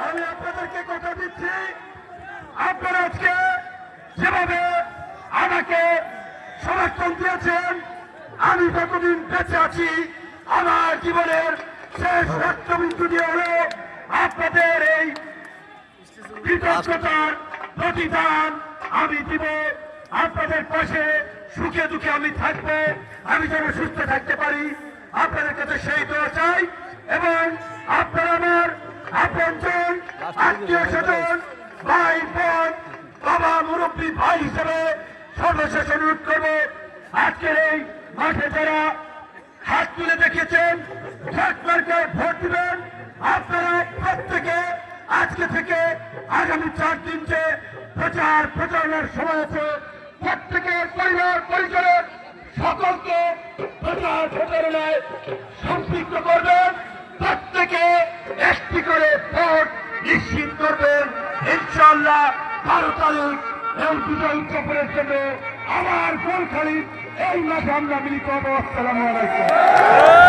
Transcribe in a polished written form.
আমি আপনাদেরকে কথা দিচ্ছি, আপনারা আজকে যেভাবে আমাকে সমর্থন দিয়েছেন, আমি যতদিন বেঁচে আছি আমার জীবনের শেষ রক্তবিন্দু দিয়ে হলো আপনাদের এই কৃতজ্ঞতার প্রতিদান আমি দিব। আপনাদের পাশে সুখে দুঃখে আমি থাকবো, আমি যেন সুস্থ থাকতে পারি আপনাদের কাছে সেই দোয়া চাই। এবং আপনারা আমার আপনজন, আত্মীয় স্বজন, ভাই বোন, বাবা মুরব্বী ভাই হিসেবে সর্বশেষ অনুরোধ করবো, আজকের এই মাঠে যারা হাত তুলে দেখিয়েছেন মার্কায় ভোট দিবেন, আপনারা প্রত্যেকে আজকে থেকে আগামী 4 দিন যে প্রচারণার সময় আছে, প্রত্যেকের পরিবার পরিচয়ের সকলকে প্রচারণায় সম্পৃক্ত করবেন, প্রত্যেকে একটি করে ভোট নিশ্চিত করবেন। ইনশাআল্লাহ 12 তারিখ এই বিজয় উদযাপনের জন্য আমার গোলখালি এই মাঠে আমরা মিলিত হবো। আসসালামু আলাইকুম।